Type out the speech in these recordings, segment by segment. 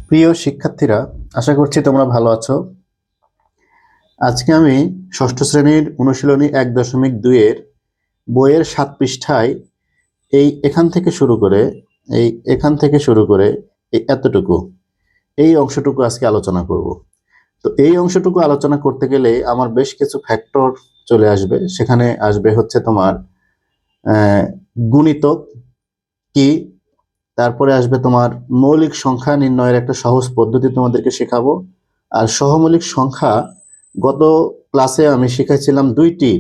প্রিয় শিক্ষার্থীরা, আশা করছি তোমরা ভালো আছো। আজকে আমি ষষ্ঠ শ্রেণীর অনুশীলনী 1.2 এর বইয়ের 7 পৃষ্ঠায় এখান থেকে শুরু করে এই এতটুকু এই অংশটুকু আজকে আলোচনা করব। তো এই অংশটুকু আলোচনা করতে গেলে আমার বেশ কিছু ফ্যাক্টর চলে আসবে। সেখানে আসবে হচ্ছে তোমার গুণিতক কি, তারপরে আসবে তোমার মৌলিক সংখ্যা নির্ণয়ের একটা সহজ পদ্ধতি তোমাদেরকে শেখাবো। আর সহমৌলিক সংখ্যা গত ক্লাসে আমি শিখাইছিলাম দুইটি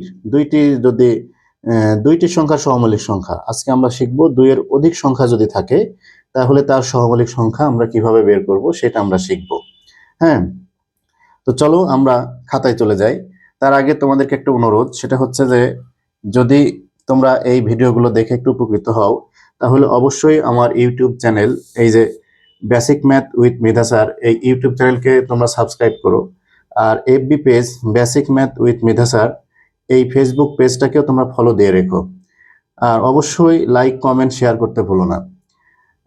যদি দুইটি সংখ্যা সহমৌলিক সংখ্যা, আজকে আমরা শিখবো দুইয়ের অধিক সংখ্যা যদি থাকে তাহলে তার সহমৌলিক সংখ্যা আমরা কিভাবে বের করব সেটা আমরা শিখবো। হ্যাঁ, তো চলো আমরা খাতায় চলে যাই। তার আগে তোমাদেরকে একটা অনুরোধ, সেটা হচ্ছে যে যদি তোমরা এই ভিডিওগুলো দেখে একটু উপকৃত হও তাহলে অবশ্যই আমার ইউটিউব চ্যানেল, এই যে basic math with Medha sir, এই ইউটিউব চ্যানেলকে তোমরা সাবস্ক্রাইব করো। আর FB page basic math with Medha sir, এই ফেসবুক পেজটাকেও তোমরা ফলো দিয়ে রেখো। আর অবশ্যই লাইক কমেন্ট শেয়ার করতে ভুলো না।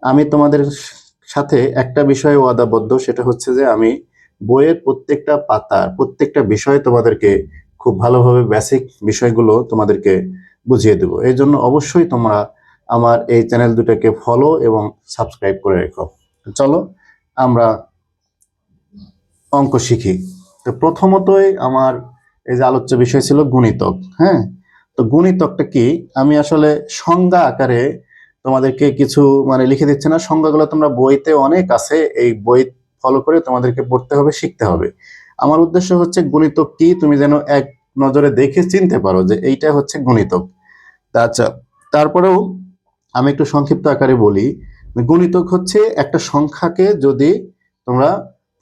আমি তোমাদের সাথে একটা বিষয়ে ওয়াদাবদ্ধ, সেটা হচ্ছে যে আমি বইয়ের প্রত্যেকটা পাতার প্রত্যেকটা বিষয় তোমাদেরকে খুব ভালোভাবে বেসিক বিষয়গুলো তোমাদেরকে বুঝিয়ে দেবো। এই জন্য অবশ্যই তোমরা আমার এই চ্যানেল দুটাকে ফলো এবং সাবস্ক্রাইব করে রেখো। চলো আমরা অঙ্ক শিখি। তো প্রথমতই আমার এই যে আলোচ্য বিষয় ছিল গুণিতক। হ্যাঁ, তো গুণিতকটা কি আমি আসলে সংজ্ঞা আকারে তোমাদেরকে কিছু লিখে দিচ্ছে না। সংজ্ঞাগুলো তোমরা বইতে অনেক আছে, এই বই ফলো করে তোমাদেরকে পড়তে হবে, শিখতে হবে। আমার উদ্দেশ্য হচ্ছে গুণিতক কি তুমি যেন এক নজরে দেখে চিনতে পারো যে এইটা হচ্ছে গুণিতক। আচ্ছা, তারপরেও আমি একটু সংক্ষিপ্ত আকারে বলি। গুণিতক হচ্ছে একটা সংখ্যাকে যদি তোমরা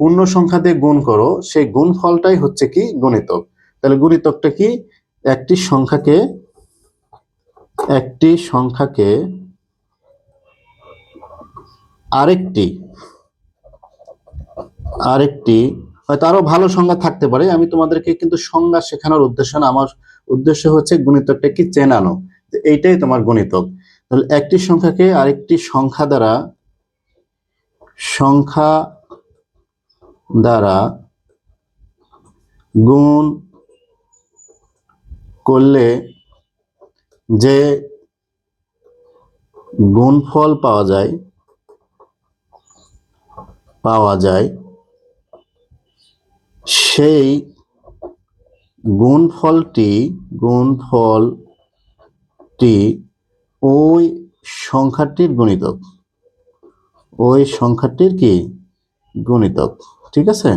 পূর্ণ সংখ্যা দিয়ে গুণ করো, সেই গুণফলটাই হচ্ছে কি গুণিতক। তাহলে গুণিতকটা কি? একটি সংখ্যাকে আরেকটি আরেকটি হয়তো আরো ভালো সংজ্ঞা থাকতে পারে, আমি তোমাদেরকে কিন্তু সংজ্ঞা শেখানোর উদ্দেশ্য না, আমার উদ্দেশ্য হচ্ছে গুণিতকটা কি চেনানো, যে এইটাই তোমার গুণিতক। তাহলে একটি সংখ্যাকে আরেকটি সংখ্যা দ্বারা গুণ করলে যে গুণফল পাওয়া যায় সেই গুণফলটি ওই সংখ্যাটির কি গুণিতক। ঠিক আছে,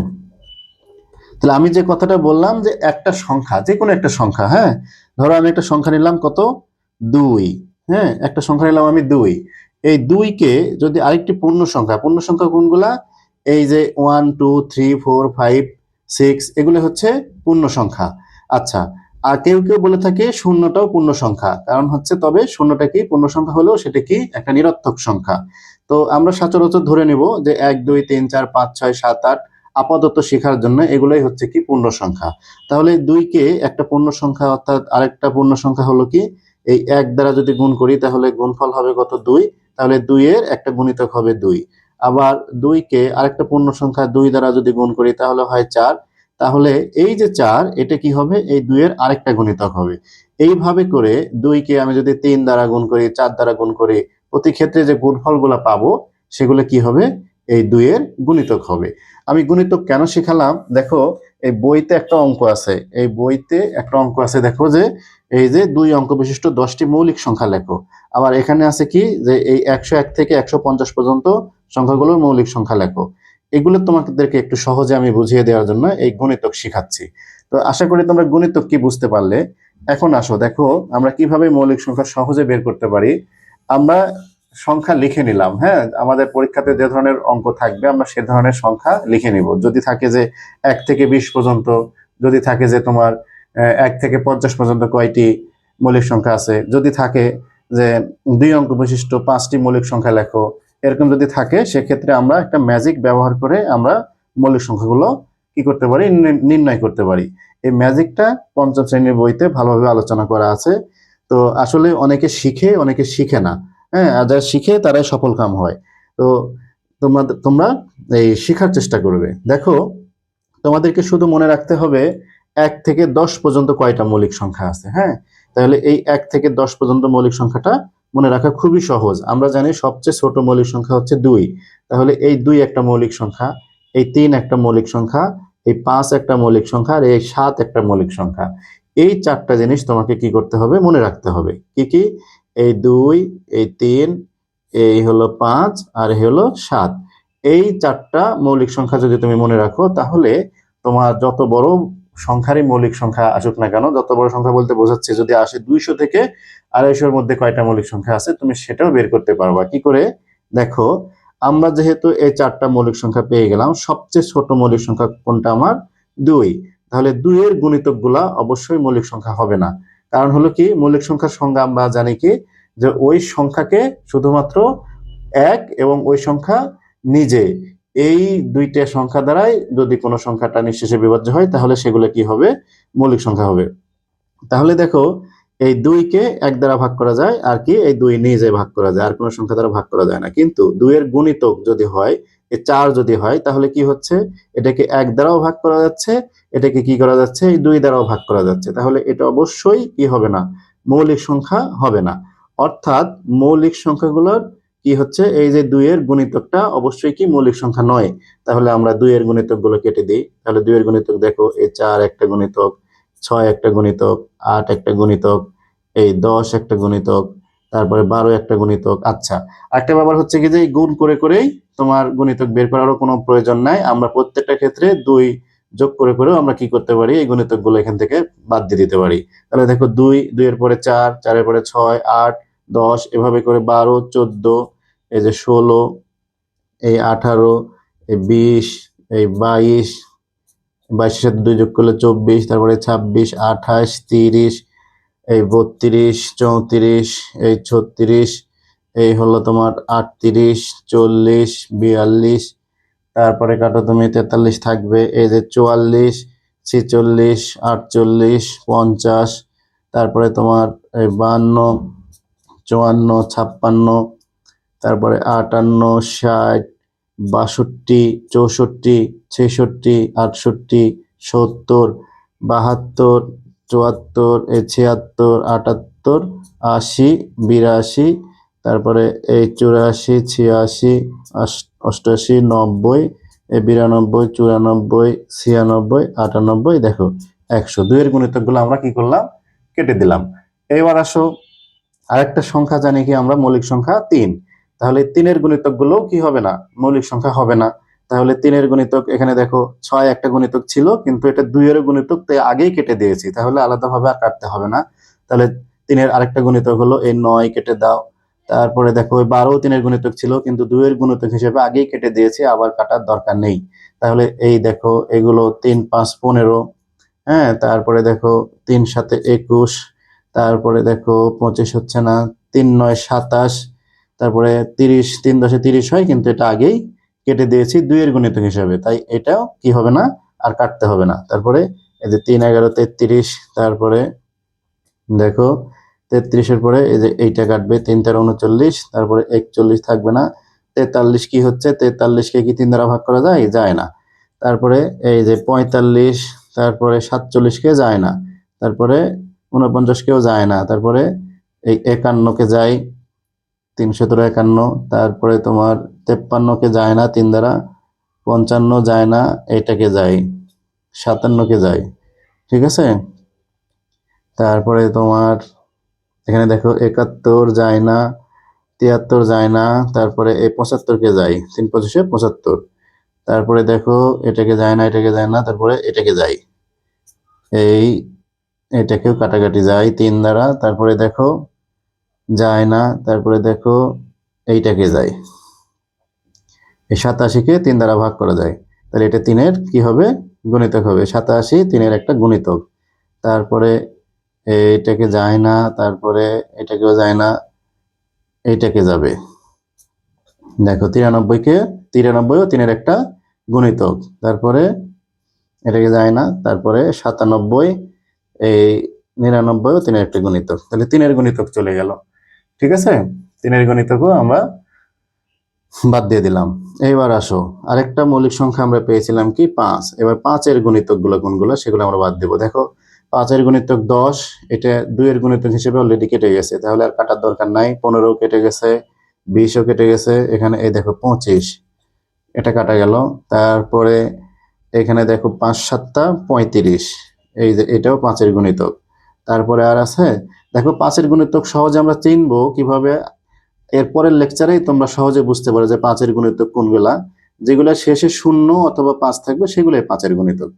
তাহলে আমি যে কথাটা বললাম যে একটা সংখ্যা, যে কোনো একটা সংখ্যা, হ্যাঁ, ধরো আমি একটা সংখ্যা নিলাম কত, 2। হ্যাঁ, একটা সংখ্যা নিলাম আমি 2। এই 2কে যদি আরেকটি পূর্ণ সংখ্যা কোনগুলা, এই যে 1 2 3 4 5 6 এগুলো হচ্ছে পূর্ণ সংখ্যা। আচ্ছা, আর কেউ কেউ বলে থাকে শূন্যটাও পূর্ণ সংখ্যা, কারণ হচ্ছে তবে শূন্যটা কি পূর্ণ সংখ্যা হলেও সেটা কি একটা নিরর্থক সংখ্যা। তো আমরা সচরাচর ধরে নিব যে 1 2 3 4 5 6 7 8 আপাতত শেখার জন্য এগুলোই হচ্ছে কি পূর্ণ সংখ্যা। তাহলে 2কে একটা পূর্ণ সংখ্যা অর্থাৎ আরেকটা পূর্ণ সংখ্যা হলো কি, এই 1 দ্বারা যদি গুণ করি তাহলে গুণফল হবে কত, 2। তাহলে 2 এর একটা গুণিতক হবে 2। আবার 2কে আরেকটা পূর্ণ সংখ্যা 2 দ্বারা যদি গুণ করি তাহলে হয় 4। তাহলে এই যে 4, এটা কি হবে, এই 2 এর আরেকটা গুণিতক হবে। এইভাবে করে 2কে আমি যদি 3 দ্বারা গুণ করি, 4 দ্বারা গুণ করি, প্রতি ক্ষেত্রে যে গুণফলগুলো পাবো সেগুলো কি হবে, এই 2 এর গুণিতক হবে। আমি গুণিতক কেন শিখালাম দেখো, এই বইতে একটা অঙ্ক আছে, দেখো যে এই যে 2 অঙ্ক বিশিষ্ট 10টি মৌলিক সংখ্যা লেখো। আবার এখানে আছে কি যে এই 101 থেকে 150 পর্যন্ত সংখ্যাগুলোর মৌলিক সংখ্যা লেখো। এগুলো তোমাদেরকে একটু সহজে আমি বুঝিয়ে দেওয়ার জন্য এই গুণিতক শিখাচ্ছি। তো আশা করি তোমরা গুণিতক কি বুঝতে পারলে। এখন আসো, দেখো আমরা কিভাবে মৌলিক সংখ্যা সহজে বের করতে পারি। আমরা সংখ্যা লিখে নিলাম। হ্যাঁ, আমাদের পরীক্ষাতে যে ধরনের অঙ্ক থাকবে আমরা সে ধরনের সংখ্যা লিখে নিব। যদি থাকে যে 1 থেকে 20 পর্যন্ত, যদি থাকে যে তোমার 1 থেকে 50 পর্যন্ত কয়টি মৌলিক সংখ্যা আছে, যদি থাকে যে 2 অঙ্ক বিশিষ্ট 5টি মৌলিক সংখ্যা লেখো, এরকম যদি থাকে সেক্ষেত্রে আমরা একটা ম্যাজিক ব্যবহার করে আমরা মৌলিক সংখ্যাগুলো কি করতে পারি, নির্ণয় করতে পারি। এই ম্যাজিকটা পঞ্চম শ্রেণীর বইতে ভালোভাবে আলোচনা করা আছে। তো আসলে অনেকে শিখে অনেকে শিখে না। হ্যাঁ, আর যারা শিখে তারাই সফল কাম হয়। তো তোমরা এই শেখার চেষ্টা করবে। দেখো, তোমাদেরকে শুধু মনে রাখতে হবে 1 থেকে 10 পর্যন্ত কয়টা মৌলিক সংখ্যা আছে। হ্যাঁ, তাহলে এই 1 থেকে 10 পর্যন্ত মৌলিক সংখ্যাটা মনে রাখা খুবই সহজ। আমরা জানি সবচেয়ে ছোট মৌলিক সংখ্যা হচ্ছে 2। তাহলে এই 2 একটা মৌলিক সংখ্যা, এই 3 একটা মৌলিক সংখ্যা, এই 5 একটা মৌলিক সংখ্যা, আর এই 7 একটা মৌলিক সংখ্যা। এই 4টা জিনিস তোমাকে কি করতে হবে, মনে রাখতে হবে। কি কি? এই 2, এই 3, এই হলো 5, আর এই হলো 7। এই 4টা মৌলিক সংখ্যা যদি তুমি মনে রাখো, তাহলে তোমার যত বড় সংখ্যারই মৌলিক সংখ্যা আসুক না কেন, যত বড় সংখ্যা বলতে বোঝাচ্ছে যদি আসে 200 থেকে 250-র মধ্যে কয়টা মৌলিক সংখ্যা আছে, তুমি সেটাও বের করতে পারবা। কি করে? দেখো, আমরা যেহেতু এই 4টা মৌলিক সংখ্যা পেয়ে গেলাম, সবচেয়ে ছোট মৌলিক সংখ্যা কোনটা? আমার 2। তাহলে 2 এর গুণিতকগুলা অবশ্যই মৌলিক সংখ্যা হবে না। কারণ হলো কি, মৌলিক সংখ্যার সংজ্ঞা আমরা জানি কি, যে ওই সংখ্যাকে শুধুমাত্র 1 এবং ওই সংখ্যা নিজে, এই 2টা সংখ্যা দ্বারাই যদি কোনো সংখ্যাটা নিঃশেষে বিভাজ্য হয়, তাহলে সেগুলো কি হবে? মৌলিক সংখ্যা হবে। তাহলে দেখো, এই 2-কে 1 দ্বারা ভাগ করা যায়, আর কি এই 2 নিজে ভাগ করা যায়, আর কোনো সংখ্যা দ্বারা ভাগ করা যায় না। কিন্তু 2 এর গুণিতক যদি হয়, এই 4 যদি হয়, তাহলে কি হচ্ছে? এটাকে 1 দ্বারাও ভাগ করা যাচ্ছে, এটাকে কি করা যাচ্ছে? এই 2 দ্বারাও ভাগ করা যাচ্ছে। তাহলে এটা অবশ্যই কি হবে না? মৌলিক সংখ্যা হবে না। অর্থাৎ মৌলিক সংখ্যাগুলোর কি হচ্ছে, এই যে 2 এর গুণিতকটা অবশ্যই কি মৌলিক সংখ্যা নয়। তাহলে আমরা 2 এর গুণিতকগুলো কেটে দিই। তাহলে 2 এর গুণিতক দেখো, এই 4 একটা গুণিতক, 6 একটা গুণিতক, 8 একটা গুণিতক, এই 10 একটা গুণিতক, তারপরে 12 একটা গুণিতক। আচ্ছা, একটা ব্যাপার হচ্ছে কি, যে গুণ করে করেই তোমার গুণিতক বের করারও কোনো প্রয়োজন নাই। আমরা প্রত্যেকটা ক্ষেত্রে 2 যোগ করে করেও আমরা কি করতে পারি, এই গুণিতকগুলো এখান থেকে বাদ দিয়ে দিতে পারি। তাহলে দেখো, 2 এর পরে 4, 4 এর পরে 6, 8, 10, এভাবে করে 12, 14, এই যে 16, এই 18, এই 20, এই 22, 22-এর সাথে 2 যোগ করলে 24, তারপরে 26, 28, 30, এই 32, 34, এই 36, এই হলো তোমার 38, 40, 42, তারপরে কাটো তুমি, 43 থাকবে, এই যে 44, 46, 48, 50, তারপরে তোমার এই 52, 54, 56, তারপরে 58, 60, 62, 64, 66, 68, 70, 72, 74, 76, 78, 80, 82, তারপরে এই 84, 86, 88, 90, এই 92, 94, 96, 98, দেখো 100। 2 এর গুণিতকগুলো আমরা কি করলাম? কেটে দিলাম। এবার আসো, আরেকটা সংখ্যা জানি কি আমরা, মৌলিক সংখ্যা 3। তাহলে 3 এর গুণিতক গুলো কি হবে না? মৌলিক সংখ্যা হবে না। তাহলে 3 এর গুণিতক, এখানে দেখো 6 একটা গুণিতক ছিল, কিন্তু এটা 2 এর গুণিতক, তাই আগেই কেটে দিয়েছি, তাহলে আলাদাভাবে আর কাটতে হবে না। তাহলে 3 এর আরেকটা গুণিতক হলো এই 9, কেটে দাও। তারপরে দেখো, 12 3 এর গুণিতক ছিল, কিন্তু 2 এর গুণিতক হিসেবে আগেই কেটে দিয়েছি, আবার কাটার দরকার নেই। তাহলে এই দেখো, এগুলো 3 5 15, হ্যাঁ, তারপরে দেখো 3 7 21, তারপরে দেখো 25 হচ্ছে না, 3 9 27, তারপরে 30, 3 10 30 হয়, কিন্তু এটা আগেই কেটে দিয়েছি 2 এর গুণিতক হিসাবে, তাই এটাও কি হবে না, আর কাটতে হবে না। তারপরে এই যে 3 11 33, তারপরে দেখো 33 এর পরে এই যে এইটা কাটবে, 3 13 39, তারপরে 41 থাকবে না। 43 কি হচ্ছে? 43 কে কি 3 দ্বারা ভাগ করা যায়? যায় না। তারপরে এই যে 45, তারপরে 47 কে যায় না, তারপরে 49 কেও যায় না, তারপরে এই 51 কে যায়, 3 17 51, তারপরে তোমার 53 কে যায় না 3 দ্বারা, 55 যায় না, এইটাকে যায়, 57 কে যায়। ঠিক আছে? তারপরে তোমার এখানে দেখো 71 যায় না, 73 যায় না, তারপরে এই 75 কে যায়, 3 25 75, তারপরে দেখো এটাকে যায় না, এটাকে যায় না, তারপরে এটাকে যায়, এই এটাকেও কাটাকাটি যায় 3 দ্বারা, তারপরে দেখো যায় না, তারপরে দেখো এইটাকে যায়, এই 87 কে 3 দ্বারা ভাগ করা যায়, তাহলে এটা 3 এর কি হবে? গুণিতক হবে। 87 3 এর একটা গুণিতক। তারপরে এইটাকে যায় না, তারপরে এটাকেও যায় না, এইটাকে যাবে। দেখো 93 কে, 93 ও 3 এর একটা গুণিতক। তারপরে এটাকে যায় না, তারপরে 97, এই 99 ও 3 এর একটা গুণিতক। তাহলে 3 এর গুণিতক চলে গেল। ঠিক আছে? 3 এর গণিতকও আমরা বাদ দিয়ে দিলাম। এইবার আসো, আরেকটা মৌলিক সংখ্যা আমরা পেয়েছিলাম কি 5। এবার 5-এর গুণিতকগুলো কোনগুলো সেগুলো আমরা বাদ দেবো। দেখো 5-এর গুণিতক 10, এটা 2-এর গুণিতক হিসেবে অলরেডি কেটে গেছে, তাহলে আর কাটার দরকার নাই। 15 কেটে গেছে, 20ও কেটে গেছে, এখানে এই দেখো 25, এটা কাটা গেল। তারপরে এখানে দেখো 5 7 35, এই যে এটাও 5-এর গুণিতক। তারপরে আর আছে দেখো 5-এর গুণিতক সহজে আমরা চিনবো কিভাবে, এরপরের লেকচারেই তোমরা সহজে বুঝতে পারো যে 5-এর গুণিতক কোনগুলা। যেগুলা শেষে 0 অথবা 5 থাকবে সেগুলোই 5-এর গুণিতক।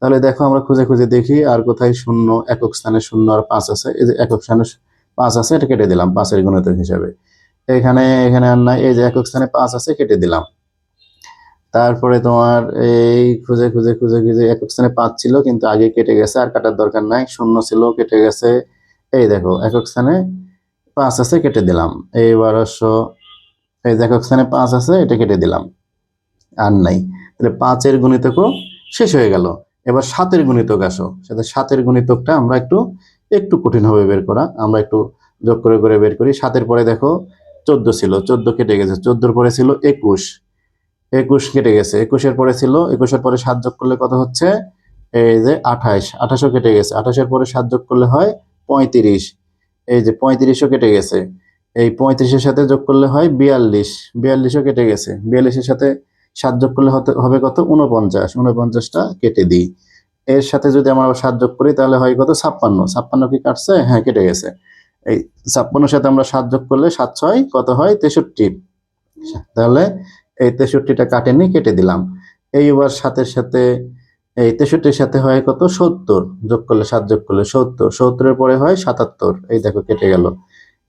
তাহলে দেখো আমরা খুঁজে খুঁজে দেখি আর কোথায় শূন্য, একক স্থানে 0 আর 5 আছে। এই যে একক স্থানে 5 আছে, এটা কেটে দিলাম 5-এর গুণিতক হিসাবে। এখানে এখানে আর নাই, এই যে একক স্থানে 5 আছে, কেটে দিলাম। তারপরে তোমার এই খুঁজে খুঁজে খুঁজে খুঁজে একক স্থানে 5 ছিল কিন্তু আগে কেটে গেছে, আর কাটার দরকার নাই। 0 ছিল, কেটে গেছে। এই দেখো একক স্থানে 5 আছে, কেটে দিলাম। এইবার আসো, এই যে একক স্থানে 5 আছে, এটা কেটে দিলাম, আর নাই। তাহলে 5-এর গুণিতকও শেষ হয়ে গেল। এবার 7-এর গুণিতক আসো, সাথে 7-এর গুণিতকটা আমরা একটু একটু কঠিন হবে বের করা, আমরা একটু যোগ করে করে বের করি। 7-এর পরে দেখো 14 ছিল, 14 কেটে গেছে। 14-এর পরে ছিল 21, 21 কেটে গেছে। 21-এর পরে ছিল, 21-এর পরে 7 যোগ করলে কত হচ্ছে, এই যে 28, 28ও কেটে গেছে। 28-এর পরে 7 যোগ করলে হয় 35, এই যে 35ও কেটে গেছে। এই 35-এর সাথে যোগ করলে হয় 42, 42ও কেটে গেছে। 42-এর সাথে 7 যোগ করলে হবে কত, 49, 49টা কেটে দিই। এর সাথে যদি আমরা 7 যোগ করি তাহলে হয় কত, 56, 56 কি কাটছে, হ্যাঁ কেটে গেছে। এই 56-এর সাথে আমরা 7 যোগ করলে 7 6 কত হয়, 63। তাহলে এই 63টা কাটেনি, কেটে দিলাম। এইবার 7-এর সাথে, এই 63-এর সাথে হয় কত, 70, যোগ করলে 7 যোগ করলে 70, 70-এর পরে হয় 77, এই দেখো কেটে গেল।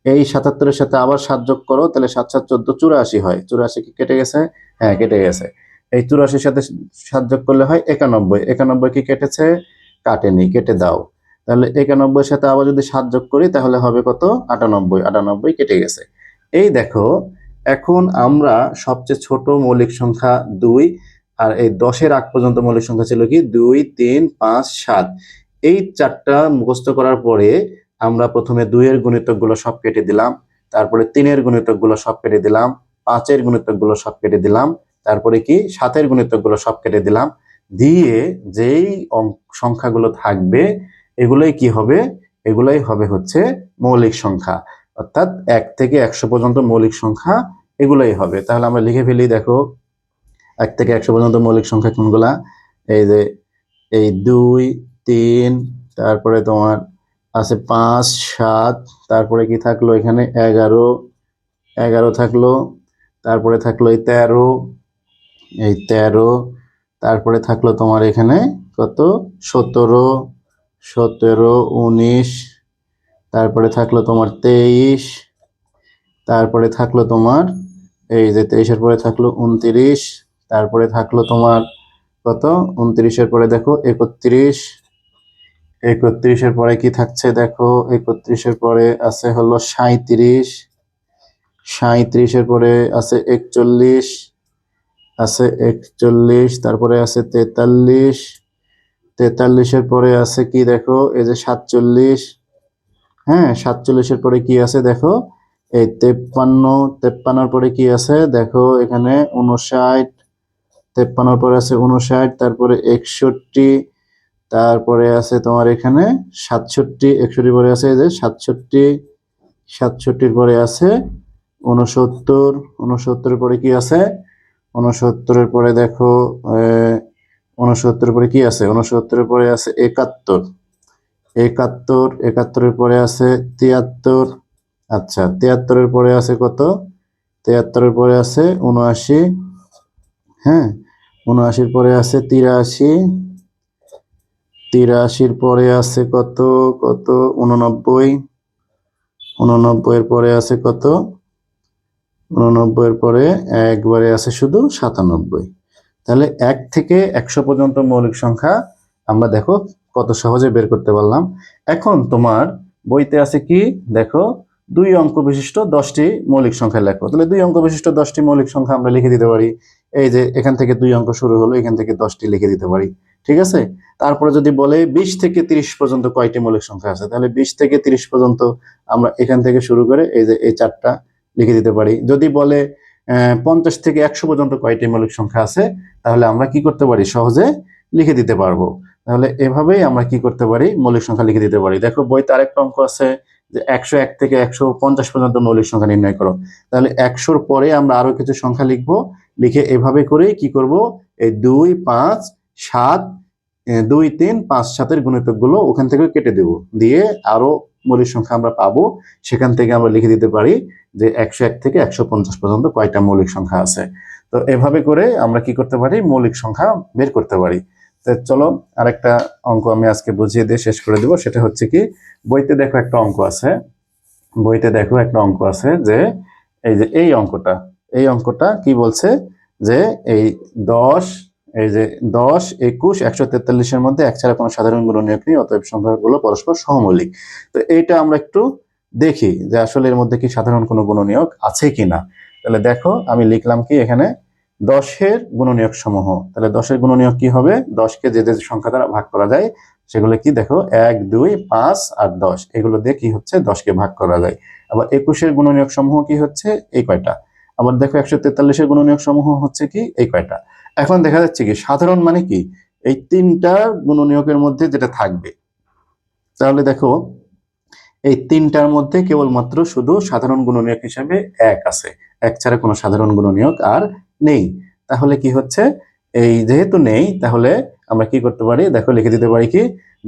এই 77-এর সাথে আবার 7 যোগ করো, তাহলে 7 7 14, 84 হয়। 84 কি কেটে গেছে, হ্যাঁ কেটে গেছে। এই 84-এর সাথে 7 যোগ করলে হয় 91, 91 কি কেটেছে, কাটেনি, কেটে দাও। তাহলে 91-এর সাথে আবার যদি 7 যোগ করি তাহলে হবে কত, 98, 98 কেটে গেছে। এই দেখো এখন আমরা সবচেয়ে ছোট মৌলিক সংখ্যা 2, আর এই 10-এর আগ পর্যন্ত মৌলিক সংখ্যা ছিল কি 2 3 5 7। এই চারটা মুখস্থ করার পরে আমরা প্রথমে 2-এর গুণিতকগুলো সব কেটে দিলাম, তারপরে 3-এর গুণিতকগুলো সব কেটে দিলাম, 5-এর গুণিতকগুলো সব কেটে দিলাম, তারপরে কি 7-এর গুণিতকগুলো সব কেটে দিলাম। দিয়ে যেই সংখ্যাগুলো থাকবে এগুলোই কি হবে, এগুলাই হবে হচ্ছে মৌলিক সংখ্যা, অর্থাৎ 1 থেকে 100 পর্যন্ত মৌলিক সংখ্যা এগুলাই হবে। তাহলে আমরা লিখে ফেলি, দেখো 1 থেকে 100 পর্যন্ত মৌলিক সংখ্যা কোনগুলা, এই যে এই 2 3, তারপরে তোমার আছে 5 7, তারপরে কি থাকলো এখানে 11, 11 থাকলো, তারপরে থাকলো এই 13, এই 13, তারপরে থাকলো তোমার এখানে কত 17, 17 19, তারপরে থাকলো তোমার 23, তারপরে থাকলো তোমার এই যে 23-এর পরে থাকলো 29, তারপরে থাকলো তোমার কত 29-এর পরে দেখো 31, 31-এর পরে কি থাকছে দেখো, 31-এর পরে আছে হলো 37, 37-এর পরে আছে 41, আছে 41, তারপরে আছে 43, 43-এর পরে আছে কি দেখো এই যে 47, হ্যাঁ 47-এর পরে কি আছে দেখো এই 53, 53-এর পরে কি আছে দেখো এখানে 59, 53-এর পরে আছে 59, তারপরে 61, তারপরে আছে তোমার এখানে 67, 61 পরে আছে এই যে 67, 67-এর পরে আছে 69, 69-এর পরে কি আছে 69-এর পরে দেখো 69-এর পরে কি আছে 69-এর পরে আছে 71, 71, 71-এর পরে আছে 73, আচ্ছা 73-এর পরে আছে কত 73-এর পরে আছে 79, হ্যাঁ 79-এর পরে আছে 83, 83-এর পরে আছে কত কত 89, 89-এর পরে আছে কত 89-এর পরে একবারে আছে শুধু 97। তাহলে 1 থেকে 100 পর্যন্ত মৌলিক সংখ্যা আমরা দেখো কত সহজে বের করতে পারলাম। এখন তোমার বইতে আছে কি দেখো 2 অঙ্ক বিশিষ্ট 10টি মৌলিক সংখ্যা লেখো। তাহলে 2 অঙ্ক বিশিষ্ট 10টি মৌলিক সংখ্যা আমরা লিখে দিতে পারি। এই যে এখান থেকে 2 অঙ্ক শুরু হলো, এখান থেকে 10টি লিখে দিতে পারি, ঠিক আছে। তারপরে যদি বলে 20 থেকে 30 পর্যন্ত কয়টি মৌলিক সংখ্যা আছে, তাহলে 20 থেকে 30 পর্যন্ত আমরা এখান থেকে শুরু করে এই যে এই 4টা লিখে দিতে পারি। যদি বলে 50 থেকে 100 পর্যন্ত কয়টি মৌলিক সংখ্যা আছে, তাহলে আমরা কি করতে পারি, সহজে লিখে দিতে পারবো। তাহলে এভাবেই আমরা কি করতে পারি, মৌলিক সংখ্যা লিখে দিতে পারি। দেখো বইতে আরেকটা অঙ্ক আছে যে 101 থেকে 150 পর্যন্ত মৌলিক সংখ্যা নির্ণয় করো। তাহলে 100-র পরে আমরা আরো কিছু সংখ্যা লিখবো, লিখে এভাবে করে কি করব, এই 2, 5, 7, 2, 3, 5, 7-এর গুণিতক গুলো ওখান থেকে কেটে দেব, দিয়ে আরো মৌলিক সংখ্যা আমরা পাবো, সেখান থেকে আমরা লিখে দিতে পারি যে 101 থেকে 150 পর্যন্ত কয়টা মৌলিক সংখ্যা আছে। তো এভাবে করে আমরা কি করতে পারি, মৌলিক সংখ্যা বের করতে পারি। তো চলো আরেকটা অঙ্ক আমি আজকে বুঝিয়ে দিয়ে শেষ করে দেব। সেটা হচ্ছে কি, বইতে দেখো একটা অঙ্ক আছে, যে এই যে এই অঙ্কটা কি বলছে যে এই 10, এই যে 10, 21, 143-এর মধ্যে এক ছাড়া কোনো সাধারণ গুণনীয়ক নেই, অতএব সংখ্যাগুলো পরস্পর সহমৌলিক। তো এইটা আমরা একটু দেখি যে আসলে এর মধ্যে কি সাধারণ কোনো গুণনীয়ক আছে কিনা। তাহলে দেখো আমি লিখলাম কি এখানে 10-এর গুণনীয়ক সমূহ। তাহলে 10-এর গুণনীয়ক কি হবে, 10-কে যে যে সংখ্যা দ্বারা ভাগ করা যায় সেগুলো কি, দেখো 1, 2, 5 আর 10, এগুলো দিয়ে কি হচ্ছে, 10-কে ভাগ করা যায়। আবার 21-এর গুণনীয়ক সমূহ কি হচ্ছে, এই কয়টা। আবার দেখো 143-এর গুণনীয়ক সমূহ হচ্ছে কি, এই কয়টা। এখন দেখা যাচ্ছে কি সাধারণ মানে কি, এই তিনটার গুণনীয়কের মধ্যে যেটা থাকবে। তাহলে দেখো এই তিনটার মধ্যে কেবলমাত্র শুধু সাধারণ গুণনীয়ক হিসাবে 1 আছে, 1 ছাড়া কোনো সাধারণ গুণনীয়ক আর নেই। তাহলে কি হচ্ছে, এই যেহেতু নেই তাহলে আমরা কি করতে পারি, দেখো লিখে দিতে পারি কি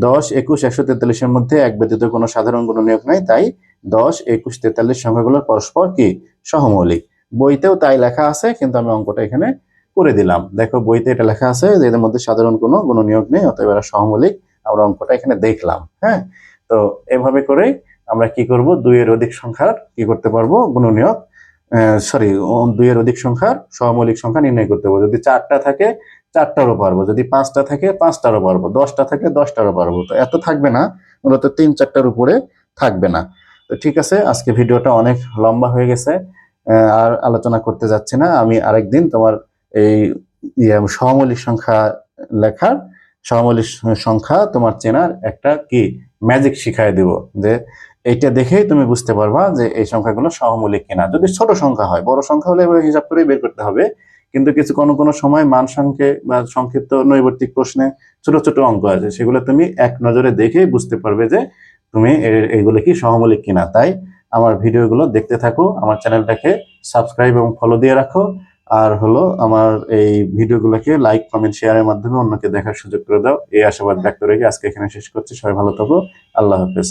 10, 21, 143-এর মধ্যে 1 ব্যতীত কোনো সাধারণ গুণনীয়ক নাই, তাই 10, 21, 43 সংখ্যাগুলো পরস্পর কি সহমৌলিক। বইতেও তাই লেখা আছে, কিন্তু আমি অঙ্কটা এখানে করে দিলাম। দেখো বইতে এটা লেখা আছে যে এদের মধ্যে সাধারণ কোনো গুণনীয়ক নেই, অতএব এরা সহমৌলিক। আমরা অঙ্কটা এখানে দেখলাম। হ্যাঁ, তো এভাবে করে আমরা কি করব, 2-এর অধিক সংখ্যার কি করতে পারবো, গুণনীয়ক, 2-এর অধিক সংখ্যার সহমৌলিক সংখ্যা নির্ণয় করতে পারবো। যদি 4টা থাকে 4টারও পারবো, যদি 5টা থাকে 5টারও পারবো, 10টা থাকে 10টারও পারবো। তো এত থাকবে না, মূলত 3-4টার উপরে থাকবে না। তো ঠিক আছে, আজকে ভিডিওটা অনেক লম্বা হয়ে গেছে, আর আলোচনা করতে যাচ্ছি না। আমি আরেকদিন তোমার এই সহমৌলিক সংখ্যা লেখার, সহমৌলিক সংখ্যা তোমার চেনার একটা কি ম্যাজিক শিখাই দেব, যে এইটা দেখেই তুমি বুঝতে পারবা যে এই সংখ্যাগুলো সহমৌলিক কিনা। যদি ছোট সংখ্যা হয়, বড় সংখ্যা হলে এভাবে হিসাব করে বের করতে হবে, কিন্তু কিছু কোনো সময় মান সংখ্যে বা সংক্ষিপ্ত নৈর্ব্যক্তিক প্রশ্নে ছোট ছোট অঙ্ক আছে, সেগুলো তুমি এক নজরে দেখেই বুঝতে পারবে যে তুমি এইগুলো কি সহমৌলিক কিনা। তাই আমার ভিডিওগুলো দেখতে থাকো, আমার চ্যানেলটাকে সাবস্ক্রাইব এবং ফলো দিয়ে রাখো, আর হলো আমার এই ভিডিওগুলোকে লাইক, কমেন্ট, শেয়ারের মাধ্যমে অন্যকে দেখার সুযোগ করে দাও। এই আশাবাদ ব্যক্ত রেখে আজকে এখানে শেষ করছি। সবাই ভালো থাকো, আল্লাহ হাফেজ।